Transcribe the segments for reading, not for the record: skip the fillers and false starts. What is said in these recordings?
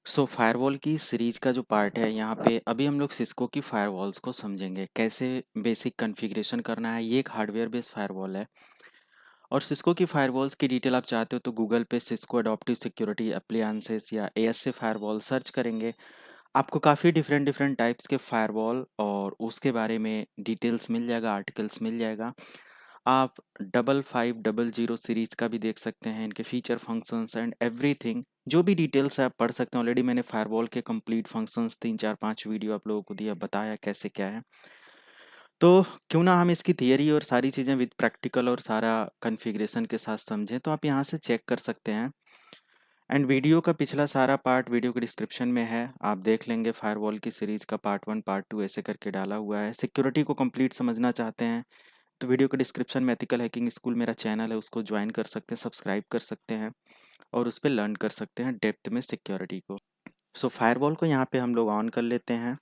Firewall की series का जो पार्ट है यहाँ पे अभी हम लोग सिस्को की फायरवॉल्स को समझेंगे कैसे बेसिक कॉन्फ़िगरेशन करना है। ये एक हार्डवेयर बेस्ड फायरवॉल है और सिस्को की फायरवॉल्स की डिटेल आप चाहते हो तो गूगल पे सिस्को अडॉप्टिव सिक्योरिटी एप्लियंसेस या एएसए फायरवॉल सर्च करेंगे। आपको काफ़ी डिफरेंट डिफरेंट टाइप्स के फायरवॉल और उसके बारे में डिटेल्स मिल जाएगा, आर्टिकल्स मिल जाएगा। आप 5500 सीरीज का भी देख सकते हैं, इनके फीचर फंक्शंस एंड एवरीथिंग जो भी डिटेल्स है आप पढ़ सकते हैं। ऑलरेडी मैंने फायरवॉल के कंप्लीट फंक्शंस 3 4 5 वीडियो आप लोगों को दिया, बताया कैसे क्या है। तो क्यों ना हम इसकी थियरी और सारी चीज़ें विद प्रैक्टिकल और सारा कॉन्फ़िगरेशन के साथ समझें। तो आप यहाँ से चेक कर सकते हैं एंड वीडियो का पिछला सारा पार्ट वीडियो के डिस्क्रिप्शन में है, आप देख लेंगे। फायरवॉल की सीरीज का पार्ट 1 पार्ट 2 ऐसे करके डाला हुआ है। सिक्योरिटी को कंप्लीट समझना चाहते हैं तो वीडियो के डिस्क्रिप्शन में एथिकल हैकिंग स्कूल मेरा चैनल है, उसको ज्वाइन कर सकते हैं, सब्सक्राइब कर सकते हैं और उस पे लर्न कर सकते हैं डेप्थ में सिक्योरिटी को। फायरवॉल को यहाँ पे हम लोग ऑन कर लेते हैं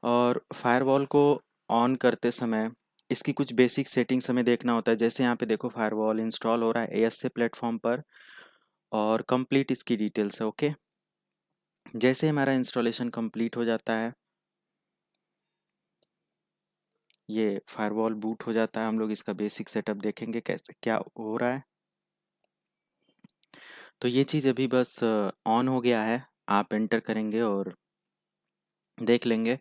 और फायरवॉल को ऑन करते समय इसकी कुछ बेसिक सेटिंग्स हमें देखना होता है। जैसे यहाँ पे देखो फायरवॉल इंस्टॉल हो रहा है एएसए प्लेटफॉर्म पर और कंप्लीट इसकी डिटेल्स है। ओके, जैसे हमारा इंस्टॉलेशन कंप्लीट हो जाता है, ये फायरवॉल बूट हो जाता है, हम लोग इसका बेसिक सेटअप देखेंगे कैसे क्या हो रहा है। तो ये चीज़ अभी बस ऑन हो गया है, आप एंटर करेंगे और देख लेंगे।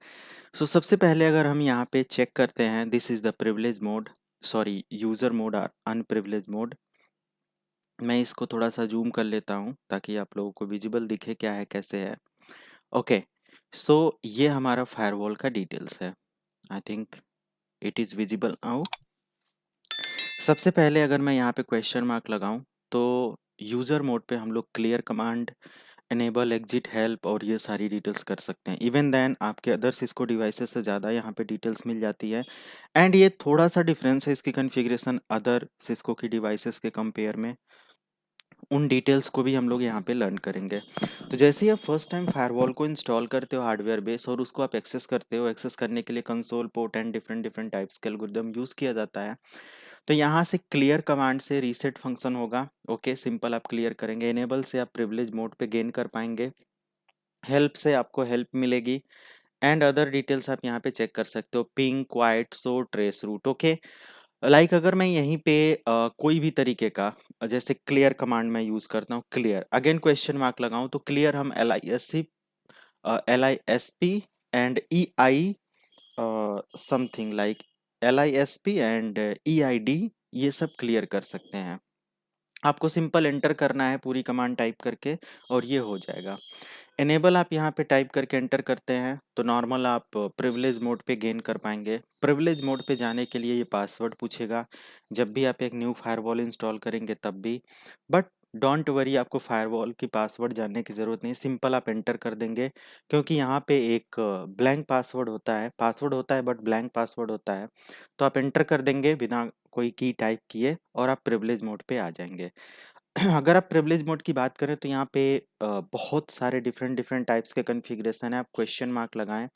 सबसे पहले अगर हम यहाँ पे चेक करते हैं, this is the privilege mode, sorry user mode और अनप्रिविलेज मोड। मैं इसको थोड़ा सा जूम कर लेता हूँ ताकि आप लोगों को विजिबल दिखे क्या है कैसे है। ओके, ये हमारा फायरवॉल का डिटेल्स है। I think it is visible now. सबसे पहले अगर मैं यहाँ पे क्वेश्चन मार्क लगाऊं तो यूज़र मोड पे हम लोग clear command, enable, exit, help और ये सारी डिटेल्स कर सकते हैं। इवन देन आपके अदर सिस्को डिवाइसेस से ज़्यादा यहाँ पे डिटेल्स मिल जाती है एंड ये थोड़ा सा डिफरेंस है इसकी कॉन्फ़िगरेशन अदर सिस्को की डिवाइसेस के कंपेयर में। उन डिटेल्स को भी हम लोग यहाँ पे लर्न करेंगे। तो जैसे ही आप फर्स्ट टाइम फायरवॉल को इंस्टॉल करते हो हार्डवेयर बेस और उसको आप एक्सेस करते हो, एक्सेस करने के लिए console port and different different types के एल्गोरिदम यूज़ किया जाता है। तो यहाँ से क्लियर कमांड से रीसेट फंक्शन होगा। ओके, सिंपल आप क्लियर करेंगे। इनेबल से आप प्रिविलेज मोड पे गेन कर पाएंगे। हेल्प से आपको हेल्प मिलेगी एंड अदर डिटेल्स आप यहाँ पे चेक कर सकते हो, पिंग, क्वाइट, सो, ट्रेस रूट। ओके, लाइक अगर मैं यहीं पे कोई भी तरीके का जैसे क्लियर कमांड मैं यूज करता हूँ, क्लियर अगेन क्वेश्चन मार्क लगाऊं तो क्लियर हम LISP and EI something like LISP and EID ये सब क्लियर कर सकते हैं। आपको सिंपल एंटर करना है पूरी कमांड टाइप करके और ये हो जाएगा। इनेबल आप यहाँ पे टाइप करके एंटर करते हैं तो नॉर्मल आप प्रिविलेज मोड पे गेन कर पाएंगे। प्रिविलेज मोड पे जाने के लिए ये पासवर्ड पूछेगा जब भी आप एक न्यू फायरवॉल इंस्टॉल करेंगे तब भी, बट डोंट वरी, आपको फायरवॉल की पासवर्ड जानने की ज़रूरत नहीं, सिंपल आप एंटर कर देंगे क्योंकि यहाँ पे एक ब्लैंक पासवर्ड होता है, पासवर्ड होता है बट ब्लैंक पासवर्ड होता है। तो आप एंटर कर देंगे बिना कोई की टाइप किए और आप प्रिविलेज मोड पे आ जाएंगे। अगर आप प्रिविलेज मोड की बात करें तो यहाँ पे बहुत सारे डिफरेंट डिफरेंट टाइप्स के कॉन्फ़िगरेशन है। आप क्वेश्चन मार्क लगाएं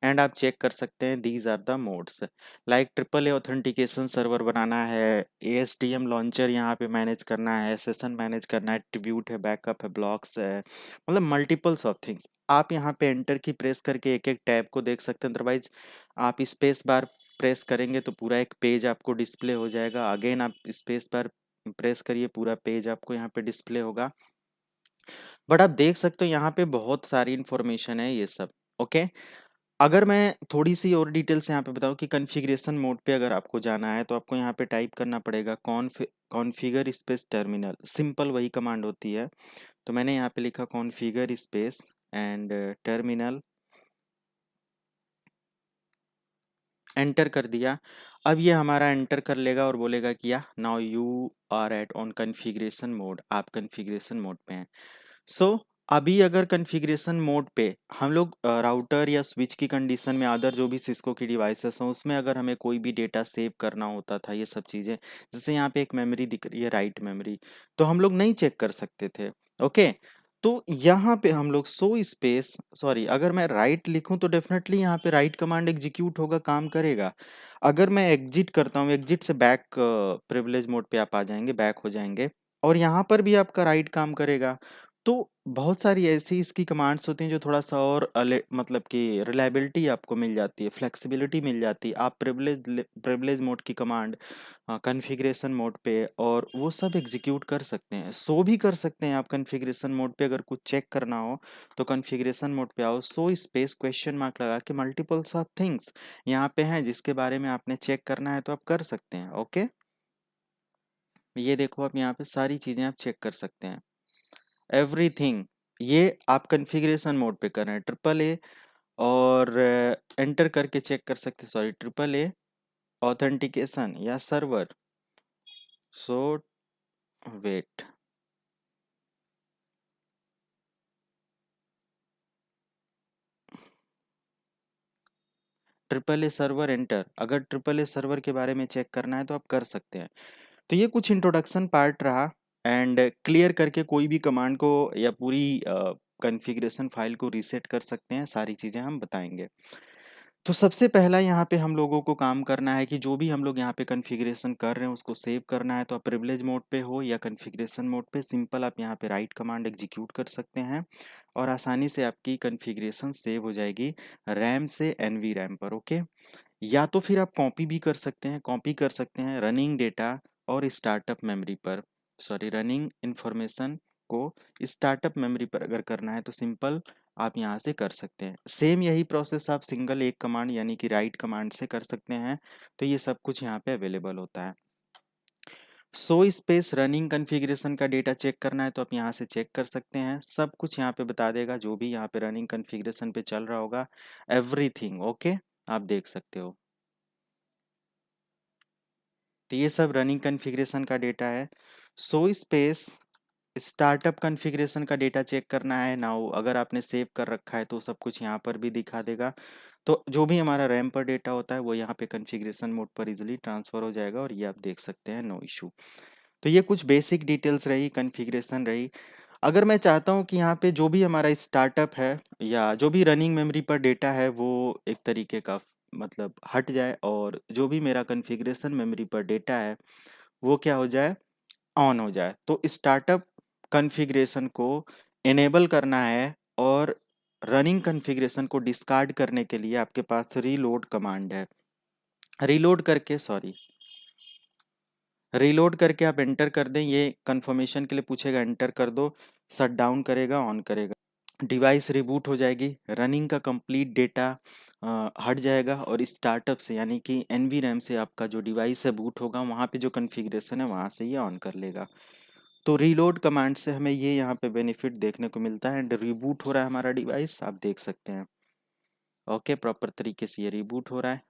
एंड आप चेक कर सकते हैं these are the modes, like triple A authentication server बनाना है, ASTM लॉन्चर यहाँ पे मैनेज करना है, सेशन मैनेज करना है, ट्रिब्यूट है, बैकअप है, ब्लॉक्स है, मतलब मल्टीपल्स ऑफ थिंग्स। आप यहाँ पे एंटर की प्रेस करके एक एक टैब को देख सकते हैं, अदरवाइज आप स्पेस बार प्रेस करेंगे तो पूरा एक पेज आपको डिस्प्ले हो जाएगा। अगेन आप स्पेस बार प्रेस करिए, पूरा पेज आपको यहाँ पे डिस्प्ले होगा। बट आप देख सकते हो यहाँ पे बहुत सारी इंफॉर्मेशन है ये सब। ओके, अगर मैं थोड़ी सी और डिटेल्स यहाँ पे बताऊँ कि कॉन्फ़िगरेशन मोड पे अगर आपको जाना है तो आपको यहाँ पे टाइप करना पड़ेगा कॉन्फ़िगर स्पेस टर्मिनल, सिंपल वही कमांड होती है। तो मैंने यहाँ पे लिखा configure space and terminal, enter कर दिया। अब ये हमारा एंटर कर लेगा और बोलेगा कि yeah now you are at on configuration mode, आप कॉन्फ़िगरेशन मोड पे हैं। अभी अगर कॉन्फ़िगरेशन मोड पे हम लोग राउटर या स्विच की कंडीशन में अदर जो भी सिस्को की डिवाइसेस हैं उसमें अगर हमें कोई भी डेटा सेव करना होता था, ये सब चीज़ें, जैसे यहाँ पे एक मेमोरी दिख रही है राइट मेमोरी, तो हम लोग नहीं चेक कर सकते थे। ओके, तो यहाँ पे हम लोग सो स्पेस, सॉरी, अगर मैं राइट लिखूं तो डेफिनेटली यहाँ पे राइट कमांड एग्जीक्यूट होगा, काम करेगा। अगर मैं एग्जिट करता हूँ, एग्जिट से बैक प्रिविलेज मोड पे आप आ जाएंगे, बैक हो जाएंगे और यहाँ पर भी आपका राइट काम करेगा। तो बहुत सारी ऐसी इसकी कमांड्स होती हैं जो थोड़ा सा और मतलब कि रिलायबिलिटी आपको मिल जाती है, फ्लेक्सिबिलिटी मिल जाती है। आप प्रिविलेज मोड की कमांड कॉन्फ़िगरेशन मोड पे और वो सब एग्जीक्यूट कर सकते हैं, सो भी कर सकते हैं आप कॉन्फ़िगरेशन मोड पे। अगर कुछ चेक करना हो तो कॉन्फ़िगरेशन मोड पे आओ, सो स्पेस क्वेश्चन मार्क लगा के मल्टीपल्स ऑफ थिंग्स यहाँ पे हैं जिसके बारे में आपने चेक करना है तो आप कर सकते हैं। ओके, ये देखो आप यहाँ पे सारी चीज़ें आप चेक कर सकते हैं, एवरीथिंग। ये आप कॉन्फ़िगरेशन मोड पे कर रहे हैं, ट्रिपल ए और एंटर करके चेक कर सकते हैं, सॉरी ट्रिपल ए ऑथेंटिकेशन या server. So wait, triple A server enter. अगर ट्रिपल ए सर्वर के बारे में चेक करना है तो आप कर सकते हैं। तो ये कुछ इंट्रोडक्शन पार्ट रहा, एंड क्लियर करके कोई भी कमांड को या पूरी कॉन्फ़िगरेशन फाइल को रीसेट कर सकते हैं, सारी चीज़ें हम बताएंगे। तो सबसे पहला यहाँ पे हम लोगों को काम करना है कि जो भी हम लोग यहाँ पे कॉन्फ़िगरेशन कर रहे हैं उसको सेव करना है। तो आप प्रिविलेज मोड पे हो या कॉन्फ़िगरेशन मोड पे, सिंपल आप यहाँ पे राइट कमांड एग्जीक्यूट कर सकते हैं और आसानी से आपकी कॉन्फ़िगरेशन सेव हो जाएगी रैम से एनवी रैम पर। ओके, या तो फिर आप कॉपी भी कर सकते हैं, कॉपी कर सकते हैं रनिंग डेटा और स्टार्टअप मेमोरी पर, सॉरी रनिंग इंफॉर्मेशन को स्टार्टअप मेमोरी पर अगर करना है तो सिंपल आप यहाँ से कर सकते हैं। सेम यही प्रोसेस आप सिंगल एक कमांड यानी कि राइट कमांड से कर सकते हैं। तो ये सब कुछ यहाँ पे अवेलेबल होता है। सो स्पेस रनिंग कॉन्फ़िगरेशन का डेटा चेक करना है तो आप यहाँ से चेक कर सकते हैं, सब कुछ यहाँ पे बता देगा जो भी यहाँ पे रनिंग कॉन्फ़िगरेशन पे चल रहा होगा, एवरीथिंग। ओके, आप देख सकते हो। तो ये सब रनिंग कॉन्फ़िगरेशन का डेटा है। सो स्पेस स्टार्टअप कॉन्फ़िगरेशन का डेटा चेक करना है नाउ, अगर आपने सेव कर रखा है तो सब कुछ यहाँ पर भी दिखा देगा। तो जो भी हमारा रैम पर डेटा होता है वो यहाँ पे कॉन्फ़िगरेशन मोड पर इजीली ट्रांसफ़र हो जाएगा और ये आप देख सकते हैं, नो इशू। तो ये कुछ बेसिक डिटेल्स रही, कॉन्फ़िगरेशन रही। अगर मैं चाहता हूँ कि यहाँ पे जो भी हमारा स्टार्टअप है या जो भी रनिंग मेमोरी पर डेटा है वो एक तरीके का मतलब हट जाए और जो भी मेरा कॉन्फ़िगरेशन मेमोरी पर डेटा है वो क्या हो जाए, ऑन हो जाए, तो स्टार्टअप कॉन्फ़िगरेशन को इनेबल करना है और रनिंग कॉन्फ़िगरेशन को डिस्कार्ड करने के लिए आपके पास रीलोड कमांड है। रीलोड करके सॉरी रीलोड करके आप एंटर कर दें, ये कंफर्मेशन के लिए पूछेगा, एंटर कर दो, शट डाउन करेगा, ऑन करेगा, डिवाइस रिबूट हो जाएगी, रनिंग का कंप्लीट डेटा हट जाएगा और स्टार्टअप से यानी कि एनवी रैम से आपका जो डिवाइस है बूट होगा, वहाँ पे जो कॉन्फ़िगरेशन है वहाँ से ये ऑन कर लेगा। तो रीलोड कमांड से हमें ये यहाँ पे बेनिफिट देखने को मिलता है, एंड रिबूट हो रहा है हमारा डिवाइस, आप देख सकते हैं। ओके, प्रॉपर तरीके से ये रिबूट हो रहा है।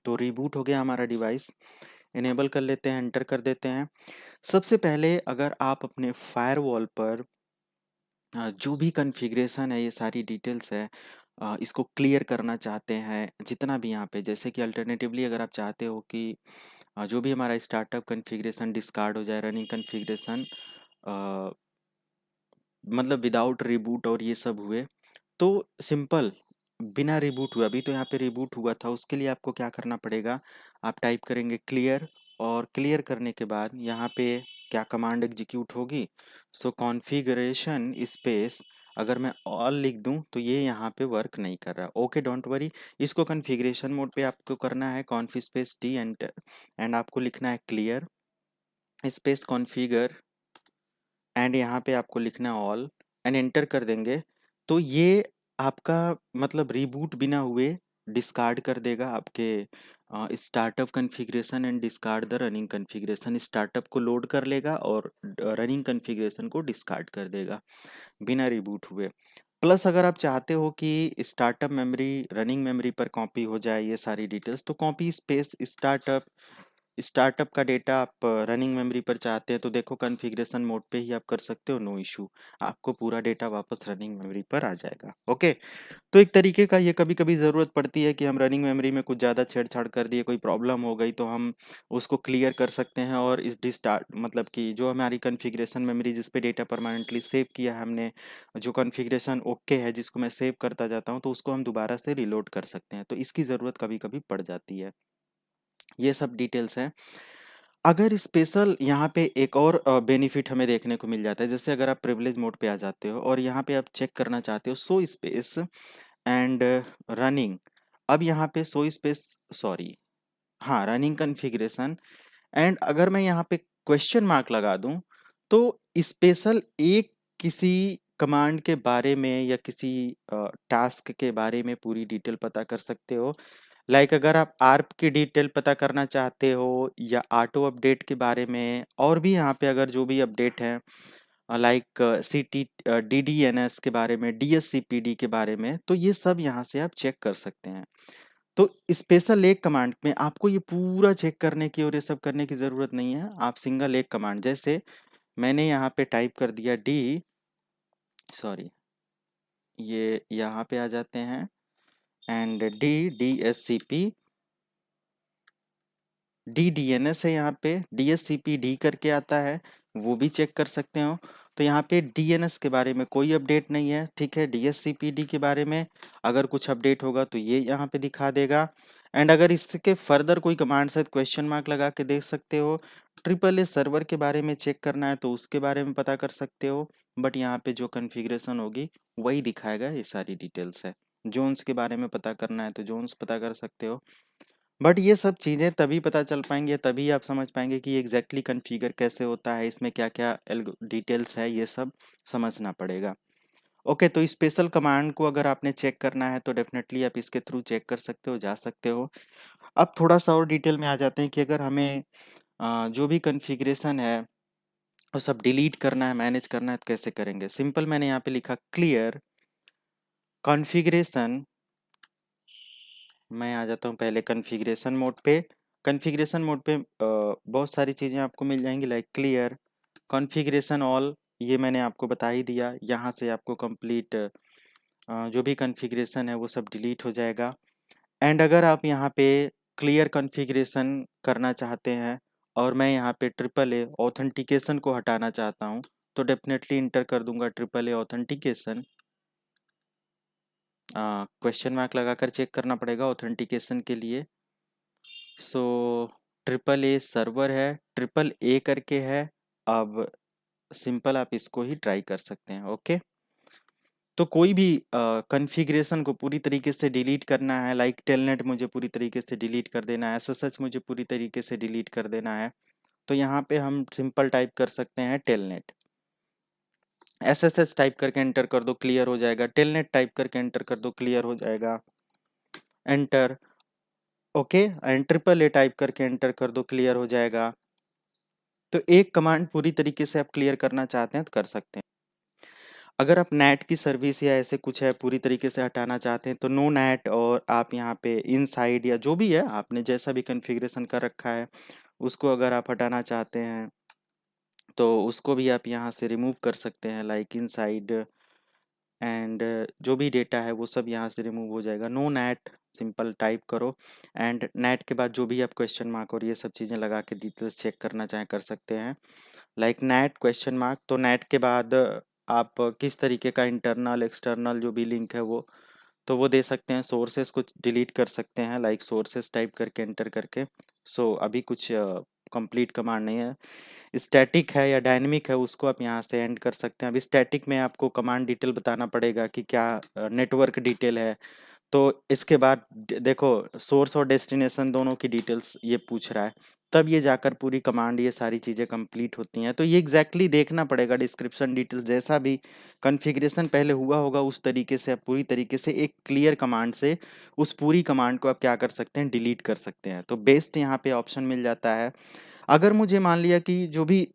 तो रिबूट हो गया हमारा डिवाइस, इनेबल कर लेते हैं, एंटर कर देते हैं। सबसे पहले अगर आप अपने फायरवॉल पर जो भी कॉन्फ़िगरेशन है, ये सारी डिटेल्स है, इसको क्लियर करना चाहते हैं जितना भी यहाँ पे, जैसे कि अल्टरनेटिवली अगर आप चाहते हो कि जो भी हमारा स्टार्टअप कॉन्फ़िगरेशन डिस्कार्ड हो जाए, रनिंग कॉन्फ़िगरेशन मतलब विदाउट रिबूट और ये सब हुए, तो सिंपल बिना रिबूट हुए, अभी तो यहाँ पे रिबूट हुआ था, उसके लिए आपको क्या करना पड़ेगा, आप टाइप करेंगे क्लियर और क्लियर करने के बाद यहाँ पे क्या कमांड एग्जीक्यूट होगी, सो कॉन्फ़िगरेशन स्पेस, अगर मैं ऑल लिख दूं तो ये यहाँ पे वर्क नहीं कर रहा। ओके, डोंट वरी, इसको कॉन्फ़िगरेशन मोड पे आपको करना है कॉन्फ़ी स्पेस टी एंड आपको लिखना है क्लियर स्पेस कॉन्फ़िगर एंड यहाँ पे आपको लिखना ऑल एंड एंटर कर देंगे। तो ये आपका मतलब रिबूट बिना हुए डिस्कार्ड कर देगा आपके startup configuration and discard the running configuration, startup को लोड कर लेगा और रनिंग कॉन्फ़िगरेशन को डिस्कार्ड कर देगा बिना रिबूट हुए। प्लस अगर आप चाहते हो कि स्टार्टअप मेमोरी रनिंग मेमोरी पर कॉपी हो जाए ये सारी डिटेल्स, तो कॉपी स्पेस स्टार्टअप, स्टार्टअप का डेटा आप रनिंग मेमोरी पर चाहते हैं तो देखो कॉन्फ़िगरेशन मोड पे ही आप कर सकते हो, नो इशू, आपको पूरा डेटा वापस रनिंग मेमोरी पर आ जाएगा। ओके, तो एक तरीके का ये कभी कभी ज़रूरत पड़ती है कि हम रनिंग मेमोरी में कुछ ज़्यादा छेड़छाड़ कर दिए, कोई प्रॉब्लम हो गई तो हम उसको क्लियर कर सकते हैं और इस डिस्टार्ट मतलब कि जो हमारी कॉन्फ़िगरेशन मेमोरी जिस पे डेटा परमानेंटली सेव किया है हमने, जो कॉन्फ़िगरेशन ओके है जिसको मैं सेव करता जाता हूँ, तो उसको हम दोबारा से रिलोड कर सकते हैं। तो इसकी ज़रूरत कभी कभी पड़ जाती है। ये सब डिटेल्स हैं। अगर स्पेशल यहाँ पे एक और बेनिफिट हमें देखने को मिल जाता है, जैसे अगर आप प्रिविलेज मोड पे आ जाते हो और यहाँ पे आप चेक करना चाहते हो शो स्पेस एंड रनिंग। अब यहाँ पे शो स्पेस, सॉरी, हाँ, रनिंग कॉन्फ़िगरेशन, एंड अगर मैं यहाँ पे क्वेश्चन मार्क लगा दूं तो स्पेशल एक किसी कमांड के बारे में या किसी टास्क के बारे में पूरी डिटेल पता कर सकते हो। लाइक अगर आप आर्प की डिटेल पता करना चाहते हो या ऑटो अपडेट के बारे में, और भी यहाँ पे अगर जो भी अपडेट है like C T D D N S के बारे में, D S C P D के बारे में, तो ये सब यहाँ से आप चेक कर सकते हैं। तो स्पेशल एक कमांड में आपको ये पूरा चेक करने की और ये सब करने की ज़रूरत नहीं है। आप सिंगल एक कमांड, जैसे मैंने यहाँ पे टाइप कर दिया डी, सॉरी, ये यहाँ पे आ जाते हैं and D D S C P D D N S है, यहाँ पे D S C P D करके आता है, वो भी चेक कर सकते हो। तो यहाँ पे डी एन एस के बारे में कोई अपडेट नहीं है, ठीक है। D S C P D के बारे में अगर कुछ अपडेट होगा तो ये यहाँ पे दिखा देगा। एंड अगर इसके फर्दर कोई कमांड है क्वेश्चन मार्क लगा के देख सकते हो। ट्रिपल ए सर्वर के बारे में चेक करना है तो उसके बारे में पता कर सकते हो, बट यहाँ पे जो कन्फिग्रेशन होगी वही दिखाएगा, ये सारी डिटेल्स है। जोन्स के बारे में पता करना है तो जोन्स पता कर सकते हो। बट ये सब चीज़ें तभी पता चल पाएंगे, तभी आप समझ पाएंगे कि एग्जैक्टली कॉन्फ़िगर कैसे होता है, इसमें क्या क्या डिटेल्स है, ये सब समझना पड़ेगा। ओके, तो स्पेशल कमांड को अगर आपने चेक करना है तो डेफिनेटली आप इसके थ्रू चेक कर सकते हो, जा सकते हो। अब थोड़ा सा और डिटेल में आ जाते हैं कि अगर हमें जो भी कॉन्फ़िगरेशन है वो सब डिलीट करना है, मैनेज करना है, तो कैसे करेंगे। सिंपल, मैंने यहाँ पे लिखा क्लियर कॉन्फ़िगरेशन। मैं आ जाता हूँ पहले कॉन्फ़िगरेशन मोड पे। कॉन्फ़िगरेशन मोड पे बहुत सारी चीज़ें आपको मिल जाएंगी, लाइक क्लियर कॉन्फ़िगरेशन ऑल, ये मैंने आपको बता ही दिया। यहाँ से आपको कंप्लीट जो भी कॉन्फ़िगरेशन है वो सब डिलीट हो जाएगा। एंड अगर आप यहाँ पे क्लियर कॉन्फ़िगरेशन करना चाहते हैं और मैं यहाँ पे ट्रिपल ए ऑथेंटिकेशन को हटाना चाहता हूँ, तो डेफिनेटली इंटर कर दूंगा triple A authentication. Question mark लगाकर चेक करना पड़ेगा ऑथेंटिकेशन के लिए। सो ट्रिपल ए सर्वर है, ट्रिपल ए करके है। अब सिंपल आप इसको ही ट्राई कर सकते हैं। ओके, तो कोई भी कॉन्फ़िगरेशन को पूरी तरीके से डिलीट करना है, लाइक टेलनेट मुझे पूरी तरीके से डिलीट कर देना है, एसएसएच मुझे पूरी तरीके से डिलीट कर देना है, तो यहाँ पे हम सिंपल टाइप कर सकते हैं टेलनेट। एसएसएच टाइप करके एंटर कर दो, क्लियर हो जाएगा। टेलनेट टाइप करके एंटर कर दो, क्लियर हो जाएगा। Enter. Okay, and triple A type करके एंटर कर दो, क्लियर हो जाएगा। तो एक कमांड पूरी तरीके से आप क्लियर करना चाहते हैं तो कर सकते हैं। अगर आप नेट की सर्विस या ऐसे कुछ है पूरी तरीके से हटाना चाहते हैं तो नो नेट, और आप यहाँ पे इनसाइड या जो भी है आपने जैसा भी कॉन्फ़िगरेशन कर रखा है उसको अगर आप हटाना चाहते हैं तो उसको भी आप यहाँ से रिमूव कर सकते हैं, लाइक इनसाइड एंड जो भी डेटा है वो सब यहाँ से रिमूव हो जाएगा। नो नेट सिंपल टाइप करो, एंड नेट के बाद जो भी आप क्वेश्चन मार्क और ये सब चीज़ें लगा के डिटेल्स चेक करना चाहें कर सकते हैं, लाइक नेट क्वेश्चन मार्क। तो नेट के बाद आप किस तरीके का इंटरनल एक्सटर्नल जो भी लिंक है वो तो वो दे सकते हैं। सोर्सेस को डिलीट कर सकते हैं, लाइक सोर्सेस टाइप करके एंटर करके। सो अभी कुछ कंप्लीट कमांड नहीं है। स्टैटिक है या डायनेमिक है उसको आप यहाँ से एंड कर सकते हैं। अभी स्टैटिक में आपको कमांड डिटेल बताना पड़ेगा कि क्या नेटवर्क डिटेल है। तो इसके बाद देखो सोर्स और डेस्टिनेशन दोनों की डिटेल्स ये पूछ रहा है, तब ये जाकर पूरी कमांड ये सारी चीज़ें कंप्लीट होती हैं। तो ये एग्जैक्टली देखना पड़ेगा, डिस्क्रिप्शन डिटेल जैसा भी कॉन्फ़िगरेशन पहले हुआ होगा उस तरीके से आप पूरी तरीके से एक क्लियर कमांड से उस पूरी कमांड को आप क्या कर सकते हैं, डिलीट कर सकते हैं। तो बेस्ट यहाँ पे ऑप्शन मिल जाता है। अगर मुझे मान लिया कि जो भी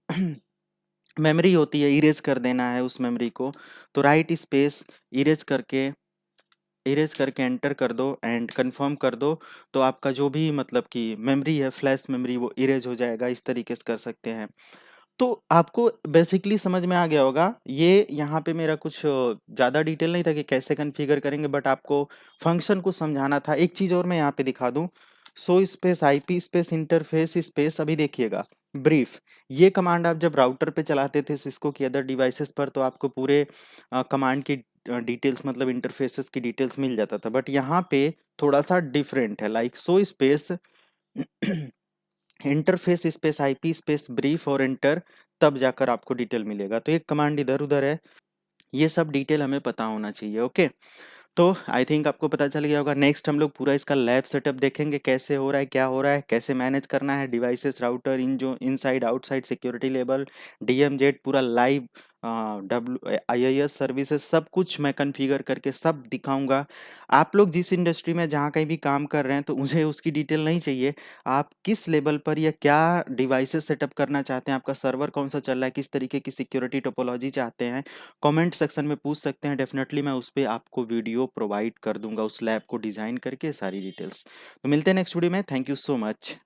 मेमोरी होती है इरेज कर देना है उस मेमोरी को, तो राइट स्पेस इरेज करके एंटर कर दो एंड कंफर्म कर दो, तो आपका जो भी मतलब कि मेमोरी है फ्लैश मेमोरी वो इरेज हो जाएगा। इस तरीके से कर सकते हैं। तो आपको बेसिकली समझ में आ गया होगा। ये यहाँ पे मेरा कुछ ज़्यादा डिटेल नहीं था कि कैसे कॉन्फ़िगर करेंगे, बट आपको फंक्शन को समझाना था। एक चीज़ और मैं यहाँ पे दिखा दूँ, so space IP space interface space, अभी देखिएगा ब्रीफ, ये कमांड आप जब राउटर पे चलाते थे सिस्को की अदर डिवाइसेस पर तो आपको पूरे कमांड की डिटेल्स मतलब इंटरफेसेस की डिटेल्स मिल जाता था, बट यहाँ पे थोड़ा सा डिफरेंट है, like so space interface space IP space brief और एंटर, तब जाकर आपको डिटेल मिलेगा। तो एक कमांड इधर उधर है, ये सब डिटेल हमें पता होना चाहिए। ओके, तो आई थिंक आपको पता चल गया होगा। नेक्स्ट हम लोग पूरा इसका लैब सेटअप देखेंगे, कैसे हो रहा है, क्या हो रहा है, कैसे मैनेज करना है डिवाइसेस, राउटर, इन जो inside outside security level, DMZ पूरा लाइव, डब्ल्यू आईआईएस सर्विसेज, सब कुछ मैं कॉन्फ़िगर करके सब दिखाऊंगा। आप लोग जिस इंडस्ट्री में जहाँ कहीं भी काम कर रहे हैं तो मुझे उसकी डिटेल नहीं चाहिए। आप किस लेवल पर या क्या डिवाइसेस सेटअप करना चाहते हैं, आपका सर्वर कौन सा चल रहा है, किस तरीके की सिक्योरिटी टोपोलॉजी चाहते हैं, कमेंट सेक्शन में पूछ सकते हैं। डेफिनेटली मैं उस पे आपको वीडियो प्रोवाइड कर दूंगा, उस लैब को डिज़ाइन करके सारी डिटेल्स। तो मिलते हैं नेक्स्ट वीडियो में। Thank you so much.